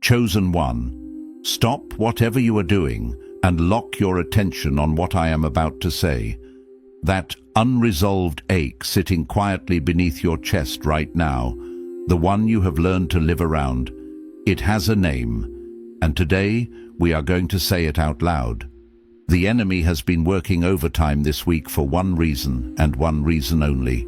Chosen one, stop whatever you are doing and lock your attention on what I am about to say. That unresolved ache sitting quietly beneath your chest right now, the one you have learned to live around, it has a name, and today we are going to say it out loud. The enemy has been working overtime this week for one reason and one reason only.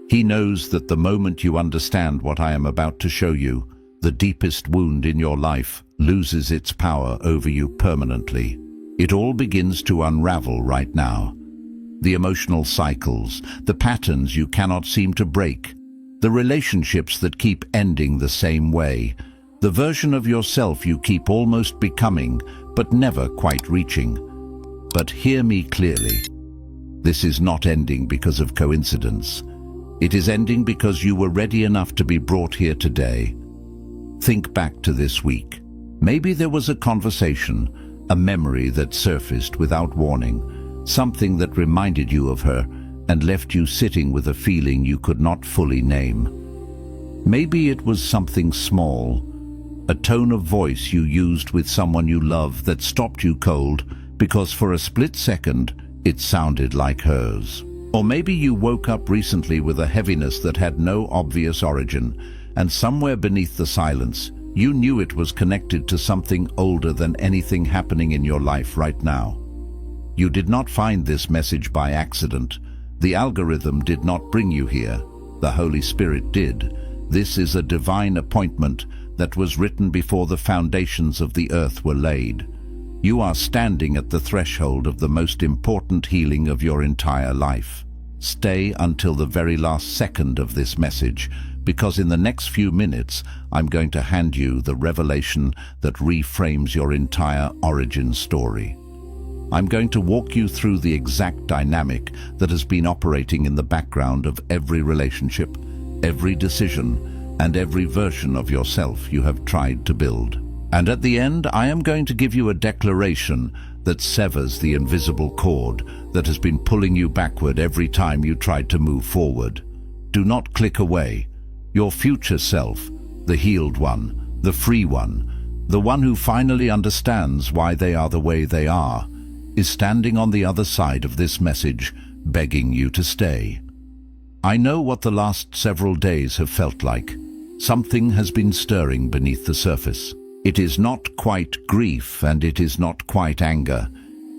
He knows that the moment you understand what I am about to show you, the deepest wound in your life loses its power over you permanently. It all begins to unravel right now. The emotional cycles, the patterns you cannot seem to break, the relationships that keep ending the same way, the version of yourself you keep almost becoming but never quite reaching. But hear me clearly. This is not ending because of coincidence. It is ending because you were ready enough to be brought here today. Think back to this week. Maybe there was a conversation, a memory that surfaced without warning, something that reminded you of her and left you sitting with a feeling you could not fully name. Maybe it was something small, a tone of voice you used with someone you love that stopped you cold because for a split second it sounded like hers. Or maybe you woke up recently with a heaviness that had no obvious origin, and somewhere beneath the silence, you knew it was connected to something older than anything happening in your life right now. You did not find this message by accident. The algorithm did not bring you here. The Holy Spirit did. This is a divine appointment that was written before the foundations of the earth were laid. You are standing at the threshold of the most important healing of your entire life. Stay until the very last second of this message, because in the next few minutes, I'm going to hand you the revelation that reframes your entire origin story. I'm going to walk you through the exact dynamic that has been operating in the background of every relationship, every decision, and every version of yourself you have tried to build. And at the end, I am going to give you a declaration that severs the invisible cord that has been pulling you backward every time you tried to move forward. Do not click away. Your future self, the healed one, the free one, the one who finally understands why they are the way they are, is standing on the other side of this message, begging you to stay. I know what the last several days have felt like. Something has been stirring beneath the surface. It is not quite grief and it is not quite anger.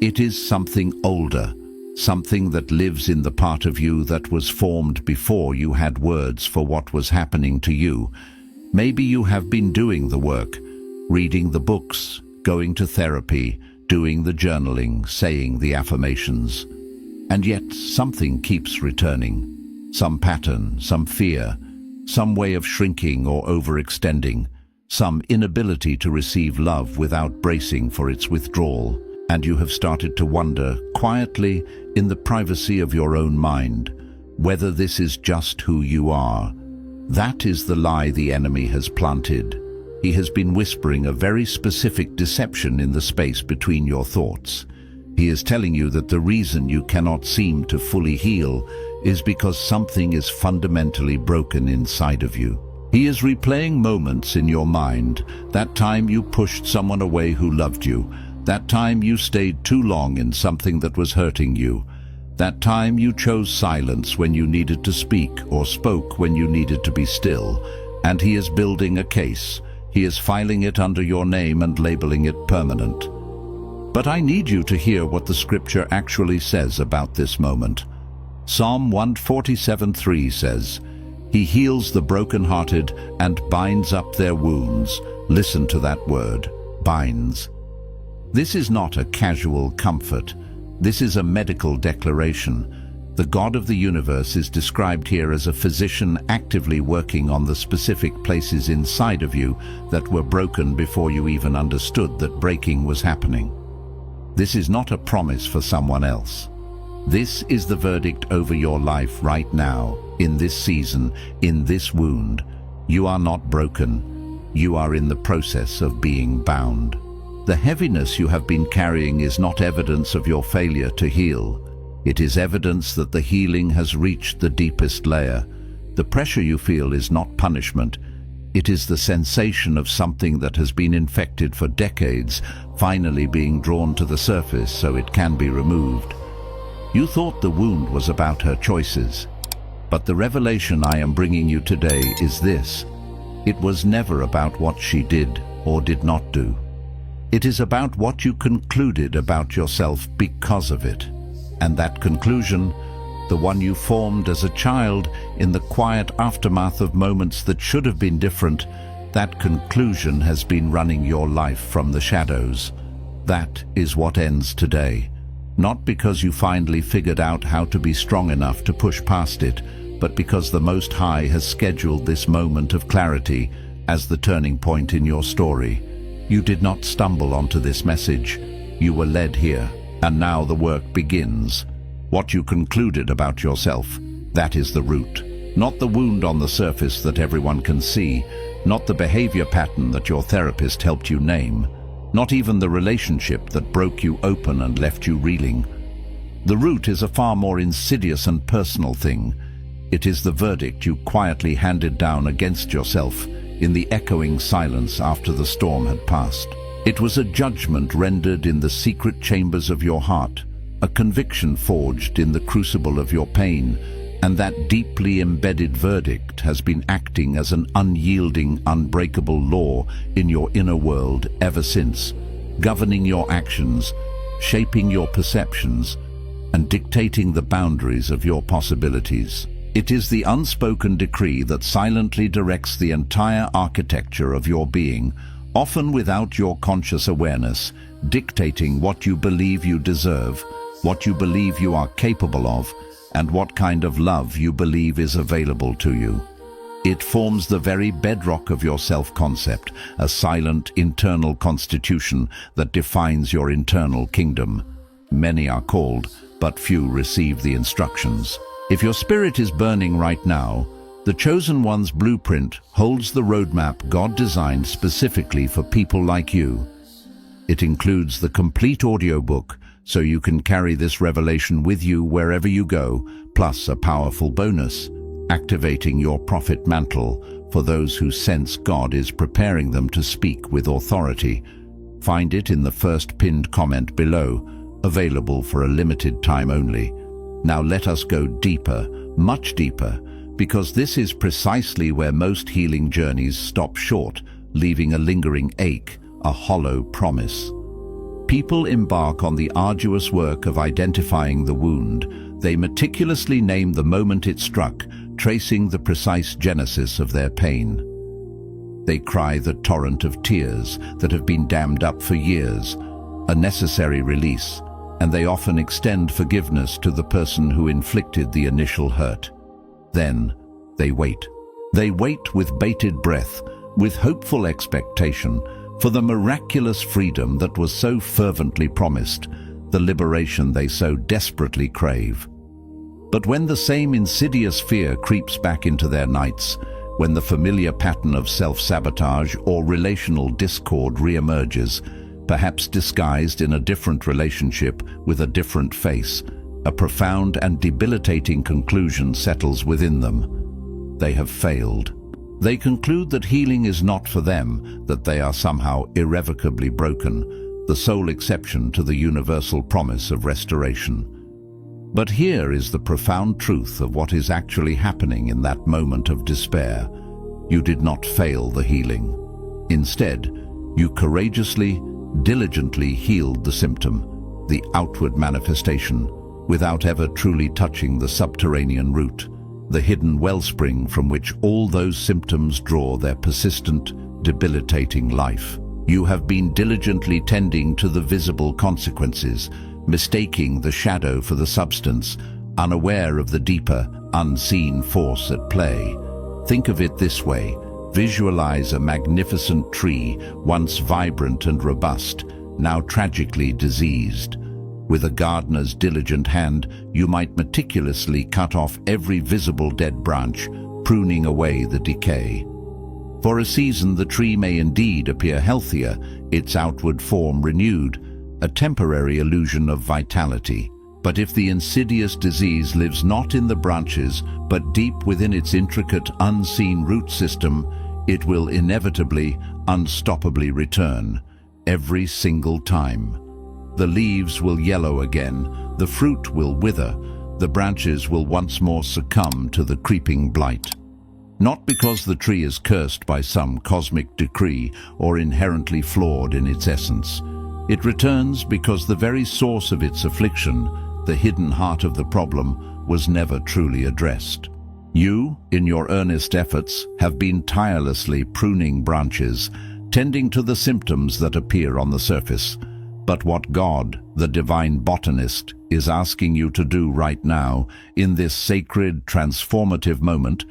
It is something older, something that lives in the part of you that was formed before you had words for what was happening to you. Maybe you have been doing the work, reading the books, going to therapy, doing the journaling, saying the affirmations. And yet something keeps returning. Some pattern, some fear, some way of shrinking or overextending, some inability to receive love without bracing for its withdrawal. And you have started to wonder, quietly, in the privacy of your own mind, whether this is just who you are. That is the lie the enemy has planted. He has been whispering a very specific deception in the space between your thoughts. He is telling you that the reason you cannot seem to fully heal is because something is fundamentally broken inside of you. He is replaying moments in your mind, that time you pushed someone away who loved you, that time you stayed too long in something that was hurting you, that time you chose silence when you needed to speak or spoke when you needed to be still. And he is building a case. He is filing it under your name and labeling it permanent. But I need you to hear what the scripture actually says about this moment. Psalm 147:3 says, "He heals the brokenhearted and binds up their wounds." Listen to that word, binds. This is not a casual comfort. This is a medical declaration. The God of the universe is described here as a physician actively working on the specific places inside of you that were broken before you even understood that breaking was happening. This is not a promise for someone else. This is the verdict over your life right now, in this season, in this wound. You are not broken. You are in the process of being bound. The heaviness you have been carrying is not evidence of your failure to heal. It is evidence that the healing has reached the deepest layer. The pressure you feel is not punishment. It is the sensation of something that has been infected for decades, finally being drawn to the surface so it can be removed. You thought the wound was about her choices, but the revelation I am bringing you today is this. It was never about what she did or did not do. It is about what you concluded about yourself because of it. And that conclusion, the one you formed as a child in the quiet aftermath of moments that should have been different, that conclusion has been running your life from the shadows. That is what ends today. Not because you finally figured out how to be strong enough to push past it, but because the Most High has scheduled this moment of clarity as the turning point in your story. You did not stumble onto this message. You were led here, and now the work begins. What you concluded about yourself, that is the root. Not the wound on the surface that everyone can see, not the behavior pattern that your therapist helped you name, not even the relationship that broke you open and left you reeling. The root is a far more insidious and personal thing. It is the verdict you quietly handed down against yourself in the echoing silence after the storm had passed. It was a judgment rendered in the secret chambers of your heart, a conviction forged in the crucible of your pain, and that deeply embedded verdict has been acting as an unyielding, unbreakable law in your inner world ever since, governing your actions, shaping your perceptions, and dictating the boundaries of your possibilities. It is the unspoken decree that silently directs the entire architecture of your being, often without your conscious awareness, dictating what you believe you deserve, what you believe you are capable of, and what kind of love you believe is available to you. It forms the very bedrock of your self-concept, a silent internal constitution that defines your internal kingdom. Many are called, but few receive the instructions. If your spirit is burning right now, the Chosen One's blueprint holds the roadmap God designed specifically for people like you. It includes the complete audiobook, so you can carry this revelation with you wherever you go, plus a powerful bonus, activating your prophet mantle for those who sense God is preparing them to speak with authority. Find it in the first pinned comment below, available for a limited time only. Now let us go deeper, much deeper, because this is precisely where most healing journeys stop short, leaving a lingering ache, a hollow promise. People embark on the arduous work of identifying the wound. They meticulously name the moment it struck, tracing the precise genesis of their pain. They cry the torrent of tears that have been dammed up for years, a necessary release, and they often extend forgiveness to the person who inflicted the initial hurt. Then they wait. They wait with bated breath, with hopeful expectation, for the miraculous freedom that was so fervently promised, the liberation they so desperately crave. But when the same insidious fear creeps back into their nights, when the familiar pattern of self-sabotage or relational discord reemerges, perhaps disguised in a different relationship with a different face, a profound and debilitating conclusion settles within them. They have failed. They conclude that healing is not for them, that they are somehow irrevocably broken, the sole exception to the universal promise of restoration. But here is the profound truth of what is actually happening in that moment of despair. You did not fail the healing. Instead, you courageously, diligently healed the symptom, the outward manifestation, without ever truly touching the subterranean root, the hidden wellspring from which all those symptoms draw their persistent, debilitating life. You have been diligently tending to the visible consequences, mistaking the shadow for the substance, unaware of the deeper, unseen force at play. Think of it this way. Visualize a magnificent tree, once vibrant and robust, now tragically diseased. With a gardener's diligent hand, you might meticulously cut off every visible dead branch, pruning away the decay. For a season, the tree may indeed appear healthier, its outward form renewed, a temporary illusion of vitality. But if the insidious disease lives not in the branches, but deep within its intricate, unseen root system, it will inevitably, unstoppably return, every single time. The leaves will yellow again, the fruit will wither, the branches will once more succumb to the creeping blight. Not because the tree is cursed by some cosmic decree or inherently flawed in its essence. It returns because the very source of its affliction, the hidden heart of the problem, was never truly addressed. You, in your earnest efforts, have been tirelessly pruning branches, tending to the symptoms that appear on the surface. But what God, the divine botanist, is asking you to do right now, in this sacred, transformative moment,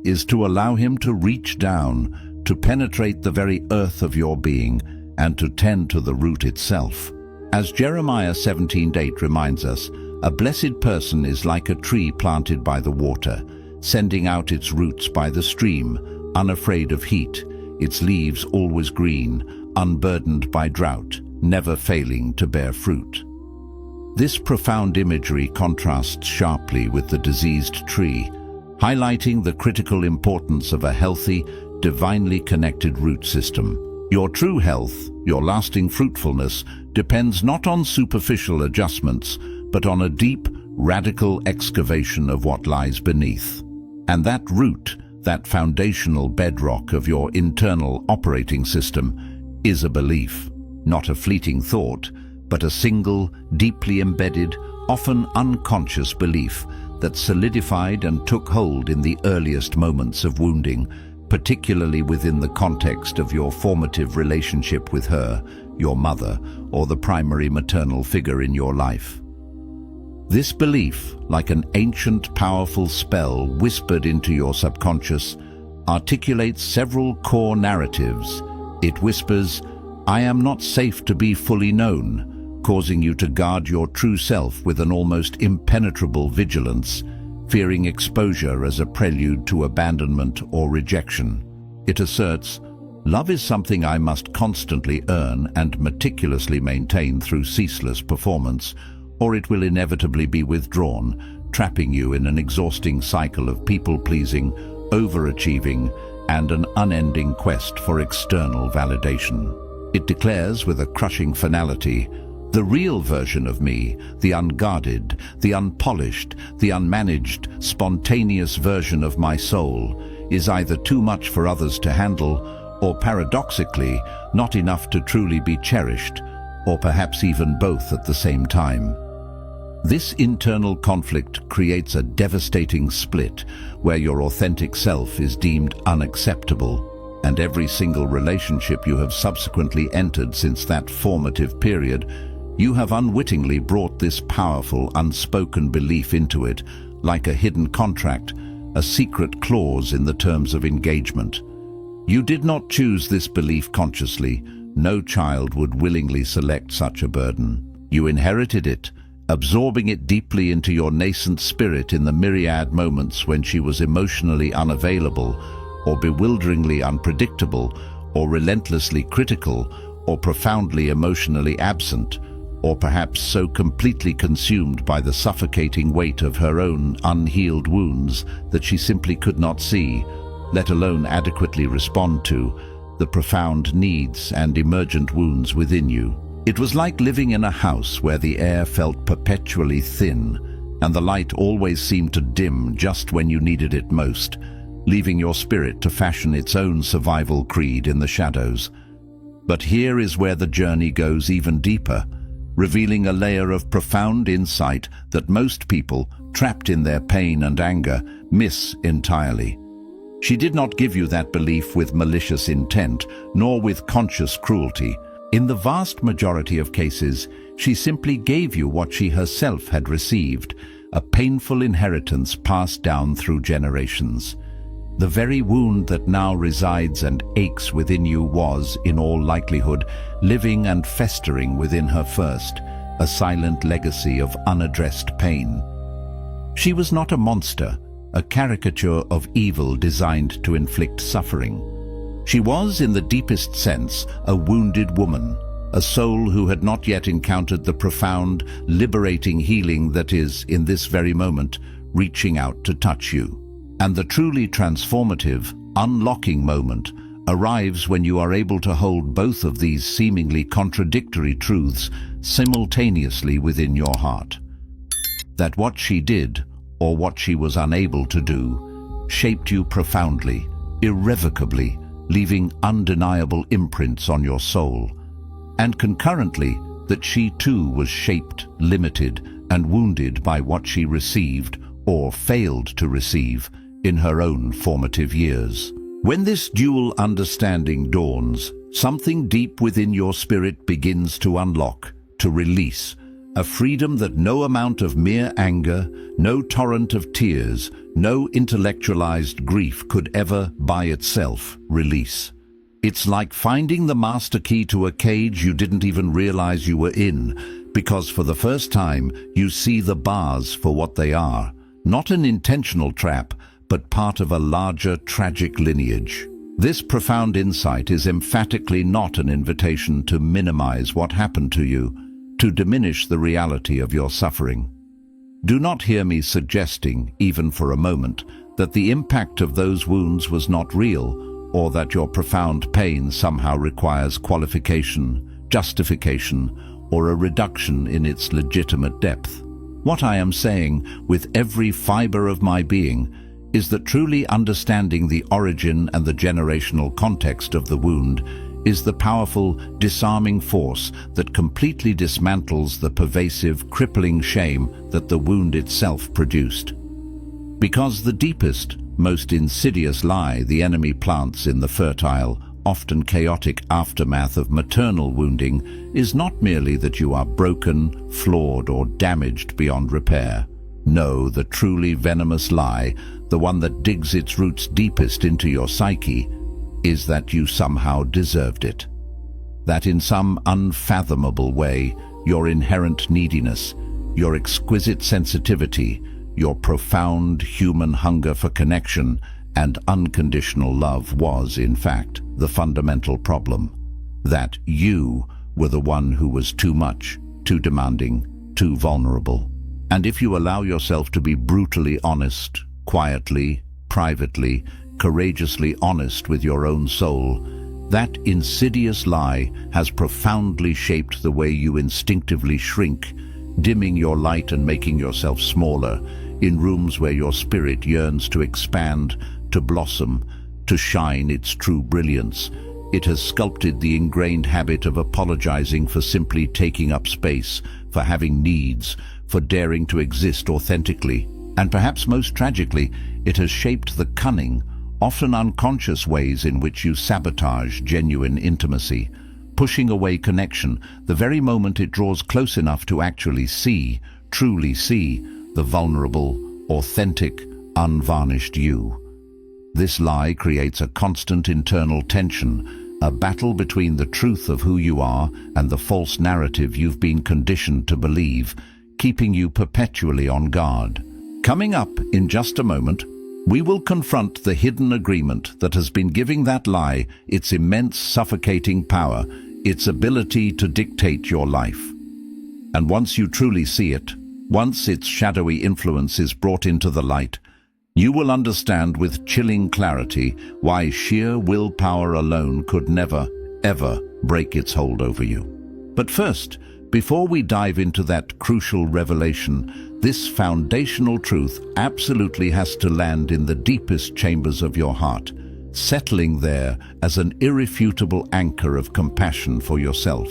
is to allow him to reach down, to penetrate the very earth of your being, and to tend to the root itself. As Jeremiah 17:8 reminds us, a blessed person is like a tree planted by the water, sending out its roots by the stream, unafraid of heat, its leaves always green, unburdened by drought, never failing to bear fruit. This profound imagery contrasts sharply with the diseased tree, highlighting the critical importance of a healthy, divinely connected root system. Your true health, your lasting fruitfulness, depends not on superficial adjustments, but on a deep, radical excavation of what lies beneath. And that root, that foundational bedrock of your internal operating system, is a belief, not a fleeting thought, but a single, deeply embedded, often unconscious belief that solidified and took hold in the earliest moments of wounding, particularly within the context of your formative relationship with her, your mother, or the primary maternal figure in your life. This belief, like an ancient, powerful spell whispered into your subconscious, articulates several core narratives. It whispers, "I am not safe to be fully known," causing you to guard your true self with an almost impenetrable vigilance, fearing exposure as a prelude to abandonment or rejection. It asserts, "Love is something I must constantly earn and meticulously maintain through ceaseless performance, or it will inevitably be withdrawn, trapping you in an exhausting cycle of people-pleasing, overachieving, and an unending quest for external validation." It declares with a crushing finality, "The real version of me, the unguarded, the unpolished, the unmanaged, spontaneous version of my soul, is either too much for others to handle, or paradoxically, not enough to truly be cherished, or perhaps even both at the same time." This internal conflict creates a devastating split where your authentic self is deemed unacceptable, and every single relationship you have subsequently entered since that formative period, you have unwittingly brought this powerful, unspoken belief into it, like a hidden contract, a secret clause in the terms of engagement. You did not choose this belief consciously. No child would willingly select such a burden. You inherited it, absorbing it deeply into your nascent spirit in the myriad moments when she was emotionally unavailable, or bewilderingly unpredictable, or relentlessly critical, or profoundly emotionally absent, or perhaps so completely consumed by the suffocating weight of her own unhealed wounds that she simply could not see, let alone adequately respond to, the profound needs and emergent wounds within you. It was like living in a house where the air felt perpetually thin, and the light always seemed to dim just when you needed it most, leaving your spirit to fashion its own survival creed in the shadows. But here is where the journey goes even deeper, revealing a layer of profound insight that most people, trapped in their pain and anger, miss entirely. She did not give you that belief with malicious intent, nor with conscious cruelty. In the vast majority of cases, she simply gave you what she herself had received, a painful inheritance passed down through generations. The very wound that now resides and aches within you was, in all likelihood, living and festering within her first, a silent legacy of unaddressed pain. She was not a monster, a caricature of evil designed to inflict suffering. She was, in the deepest sense, a wounded woman, a soul who had not yet encountered the profound, liberating healing that is, in this very moment, reaching out to touch you. And the truly transformative, unlocking moment arrives when you are able to hold both of these seemingly contradictory truths simultaneously within your heart. That what she did, or what she was unable to do, shaped you profoundly, irrevocably, leaving undeniable imprints on your soul. And concurrently, that she too was shaped, limited, and wounded by what she received, or failed to receive, in her own formative years. When this dual understanding dawns, something deep within your spirit begins to unlock, to release, a freedom that no amount of mere anger, no torrent of tears, no intellectualized grief could ever, by itself, release. It's like finding the master key to a cage you didn't even realize you were in, because for the first time you see the bars for what they are, not an intentional trap, but part of a larger tragic lineage. This profound insight is emphatically not an invitation to minimize what happened to you, to diminish the reality of your suffering. Do not hear me suggesting, even for a moment, that the impact of those wounds was not real, or that your profound pain somehow requires qualification, justification, or a reduction in its legitimate depth. What I am saying, with every fiber of my being, is that truly understanding the origin and the generational context of the wound is the powerful, disarming force that completely dismantles the pervasive, crippling shame that the wound itself produced. Because the deepest, most insidious lie the enemy plants in the fertile, often chaotic aftermath of maternal wounding is not merely that you are broken, flawed, or damaged beyond repair. No, the truly venomous lie, the one that digs its roots deepest into your psyche, is that you somehow deserved it. That in some unfathomable way, your inherent neediness, your exquisite sensitivity, your profound human hunger for connection and unconditional love was, in fact, the fundamental problem. That you were the one who was too much, too demanding, too vulnerable. And if you allow yourself to be brutally honest, quietly, privately, courageously honest with your own soul, that insidious lie has profoundly shaped the way you instinctively shrink, dimming your light and making yourself smaller, in rooms where your spirit yearns to expand, to blossom, to shine its true brilliance. It has sculpted the ingrained habit of apologizing for simply taking up space, for having needs, for daring to exist authentically. And perhaps most tragically, it has shaped the cunning, often unconscious ways in which you sabotage genuine intimacy, pushing away connection the very moment it draws close enough to actually see, truly see, the vulnerable, authentic, unvarnished you. This lie creates a constant internal tension, a battle between the truth of who you are and the false narrative you've been conditioned to believe, keeping you perpetually on guard. Coming up in just a moment, we will confront the hidden agreement that has been giving that lie its immense suffocating power, its ability to dictate your life. And once you truly see it, once its shadowy influence is brought into the light, you will understand with chilling clarity why sheer willpower alone could never, ever break its hold over you. But first, before we dive into that crucial revelation, this foundational truth absolutely has to land in the deepest chambers of your heart, settling there as an irrefutable anchor of compassion for yourself.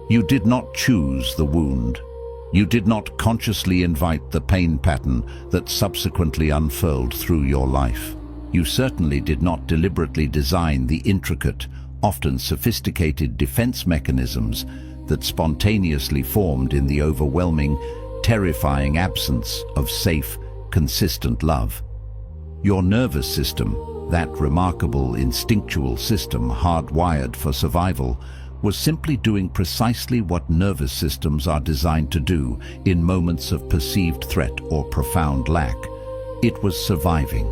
You did not choose the wound. You did not consciously invite the pain pattern that subsequently unfurled through your life. You certainly did not deliberately design the intricate, often sophisticated defense mechanisms that spontaneously formed in the overwhelming, terrifying absence of safe, consistent love. Your nervous system, that remarkable instinctual system hardwired for survival, was simply doing precisely what nervous systems are designed to do in moments of perceived threat or profound lack. It was surviving.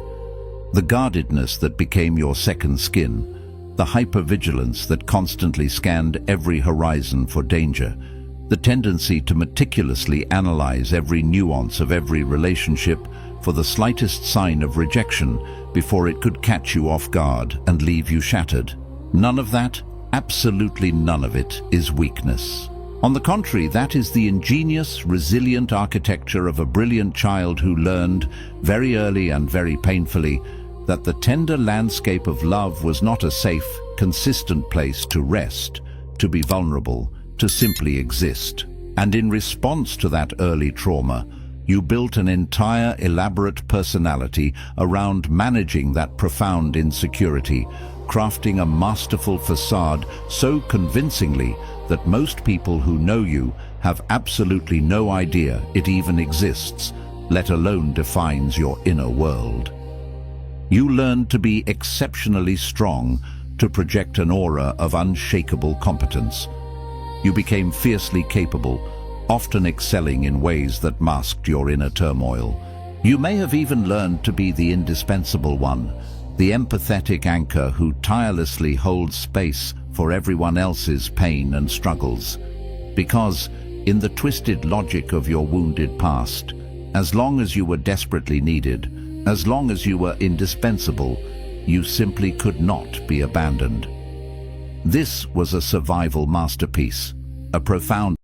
The guardedness that became your second skin, the hypervigilance that constantly scanned every horizon for danger, the tendency to meticulously analyze every nuance of every relationship, for the slightest sign of rejection before it could catch you off guard and leave you shattered. None of that, absolutely none of it, is weakness. On the contrary, that is the ingenious, resilient architecture of a brilliant child who learned, very early and very painfully, that the tender landscape of love was not a safe, consistent place to rest, to be vulnerable, to simply exist. And in response to that early trauma, you built an entire elaborate personality around managing that profound insecurity, crafting a masterful facade so convincingly that most people who know you have absolutely no idea it even exists, let alone defines your inner world. You learned to be exceptionally strong, to project an aura of unshakable competence. You became fiercely capable, often excelling in ways that masked your inner turmoil. You may have even learned to be the indispensable one, the empathetic anchor who tirelessly holds space for everyone else's pain and struggles. Because, in the twisted logic of your wounded past, as long as you were desperately needed, as long as you were indispensable, you simply could not be abandoned. This was a survival masterpiece, a profound